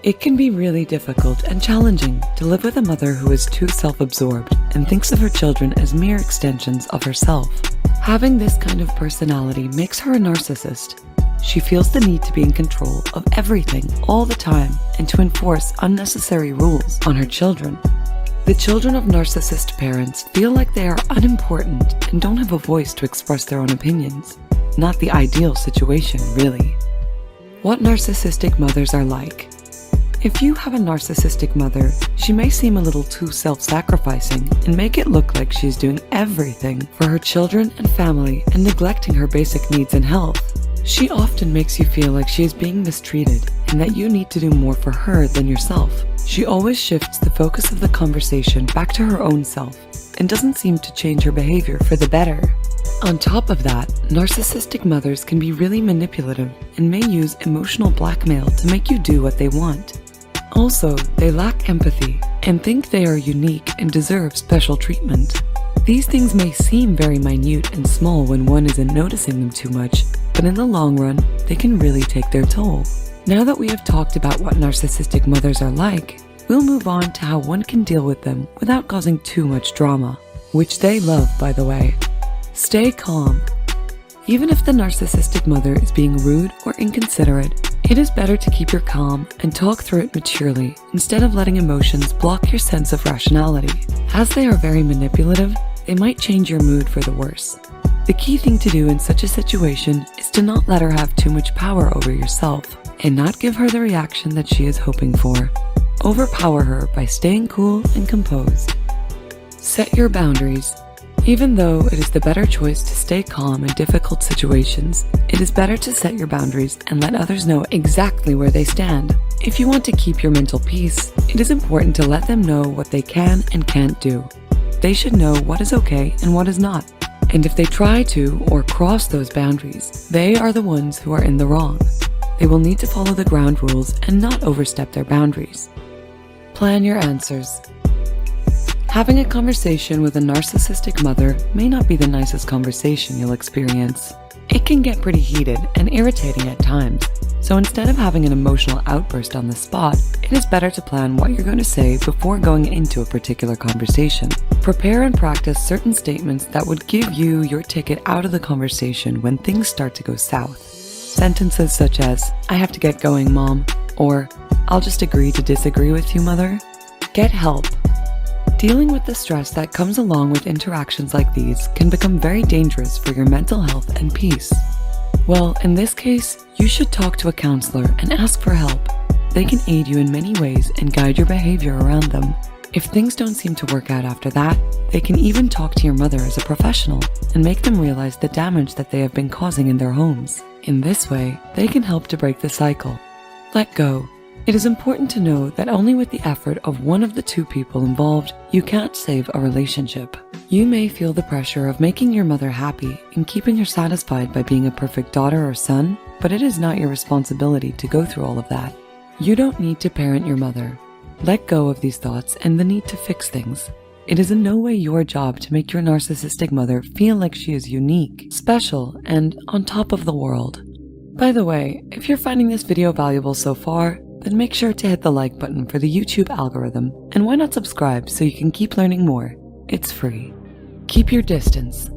It can be really difficult and challenging to live with a mother who is too self-absorbed and thinks of her children as mere extensions of herself. Having this kind of personality makes her a narcissist. She feels the need to be in control of everything all the time and to enforce unnecessary rules on her children. The children of narcissist parents feel like they are unimportant and don't have a voice to express their own opinions. Not the ideal situation, really. What narcissistic mothers are like. If you have a narcissistic mother, she may seem a little too self-sacrificing and make it look like she's doing everything for her children and family and neglecting her basic needs and health. She often makes you feel like she is being mistreated and that you need to do more for her than yourself. She always shifts the focus of the conversation back to her own self and doesn't seem to change her behavior for the better. On top of that, narcissistic mothers can be really manipulative and may use emotional blackmail to make you do what they want. Also, they lack empathy and think they are unique and deserve special treatment. These things may seem very minute and small when one isn't noticing them too much, but in the long run, they can really take their toll. Now that we have talked about what narcissistic mothers are like, we'll move on to how one can deal with them without causing too much drama, which they love, by the way. Stay calm. Even if the narcissistic mother is being rude or inconsiderate, it is better to keep your calm and talk through it maturely instead of letting emotions block your sense of rationality. As they are very manipulative, they might change your mood for the worse. The key thing to do in such a situation is to not let her have too much power over yourself and not give her the reaction that she is hoping for. Overpower her by staying cool and composed. Set your boundaries. Even though it is the better choice to stay calm in difficult situations, it is better to set your boundaries and let others know exactly where they stand. If you want to keep your mental peace, it is important to let them know what they can and can't do. They should know what is okay and what is not. And if they try to or cross those boundaries, they are the ones who are in the wrong. They will need to follow the ground rules and not overstep their boundaries. Plan your answers. Having a conversation with a narcissistic mother may not be the nicest conversation you'll experience. It can get pretty heated and irritating at times, so instead of having an emotional outburst on the spot, it is better to plan what you're going to say before going into a particular conversation. Prepare and practice certain statements that would give you your ticket out of the conversation when things start to go south. Sentences such as, "I have to get going, Mom," or "I'll just agree to disagree with you, Mother." Get help. Dealing with the stress that comes along with interactions like these can become very dangerous for your mental health and peace. Well, in this case, you should talk to a counselor and ask for help. They can aid you in many ways and guide your behavior around them. If things don't seem to work out after that, they can even talk to your mother as a professional and make them realize the damage that they have been causing in their homes. In this way, they can help to break the cycle. Let go. It is important to know that only with the effort of one of the two people involved, you can't save a relationship. You may feel the pressure of making your mother happy and keeping her satisfied by being a perfect daughter or son, but it is not your responsibility to go through all of that. You don't need to parent your mother. Let go of these thoughts and the need to fix things. It is in no way your job to make your narcissistic mother feel like she is unique, special, and on top of the world. By the way, if you're finding this video valuable so far, then make sure to hit the like button for the YouTube algorithm, and why not subscribe so you can keep learning more? It's free. Keep your distance.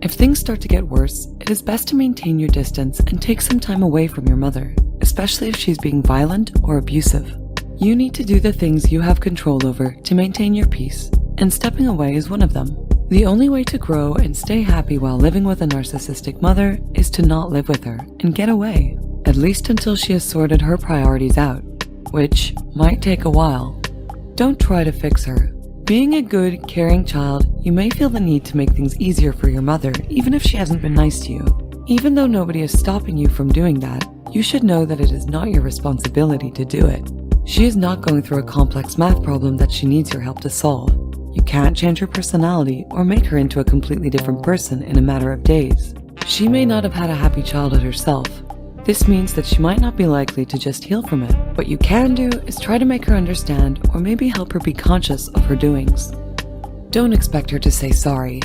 If things start to get worse, it is best to maintain your distance and take some time away from your mother, especially if she's being violent or abusive. You need to do the things you have control over to maintain your peace, and stepping away is one of them. The only way to grow and stay happy while living with a narcissistic mother is to not live with her and get away. At least until she has sorted her priorities out, which might take a while. Don't try to fix her. Being a good, caring child, you may feel the need to make things easier for your mother, even if she hasn't been nice to you. Even though nobody is stopping you from doing that, you should know that it is not your responsibility to do it. She is not going through a complex math problem that she needs your help to solve. You can't change her personality or make her into a completely different person in a matter of days. She may not have had a happy childhood herself. This means that she might not be likely to just heal from it. What you can do is try to make her understand or maybe help her be conscious of her doings. Don't expect her to say sorry.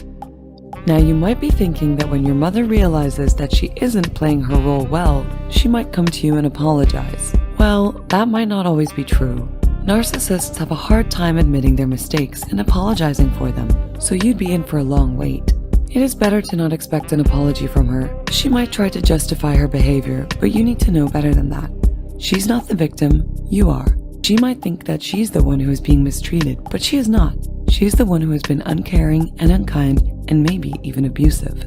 Now you might be thinking that when your mother realizes that she isn't playing her role well, she might come to you and apologize. Well, that might not always be true. Narcissists have a hard time admitting their mistakes and apologizing for them, so you'd be in for a long wait. It is better to not expect an apology from her. She might try to justify her behavior, but you need to know better than that. She's not the victim, you are. She might think that she's the one who is being mistreated, but she is not. She's the one who has been uncaring and unkind and maybe even abusive.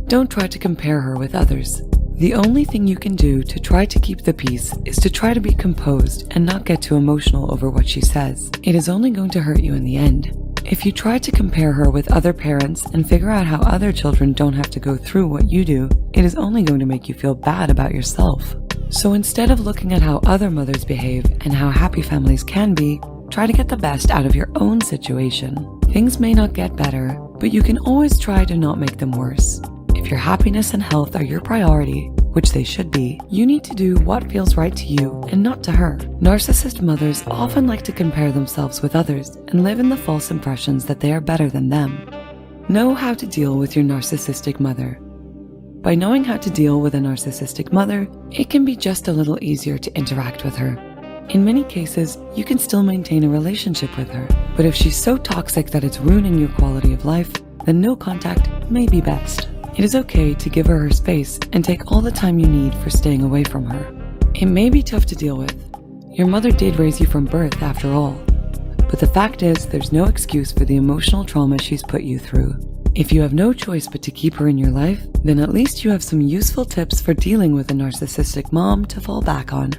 Don't try to compare her with others. The only thing you can do to try to keep the peace is to try to be composed and not get too emotional over what she says. It is only going to hurt you in the end. If you try to compare her with other parents and figure out how other children don't have to go through what you do, it is only going to make you feel bad about yourself. So instead of looking at how other mothers behave and how happy families can be, try to get the best out of your own situation. Things may not get better, but you can always try to not make them worse. If your happiness and health are your priority, which they should be, you need to do what feels right to you and not to her. Narcissist mothers often like to compare themselves with others and live in the false impressions that they are better than them. Know how to deal with your narcissistic mother. By knowing how to deal with a narcissistic mother, it can be just a little easier to interact with her. In many cases, you can still maintain a relationship with her, but if she's so toxic that it's ruining your quality of life, then no contact may be best. It is okay to give her space and take all the time you need for staying away from her. It may be tough to deal with. Your mother did raise you from birth after all. But the fact is, there's no excuse for the emotional trauma she's put you through. If you have no choice but to keep her in your life, then at least you have some useful tips for dealing with a narcissistic mom to fall back on.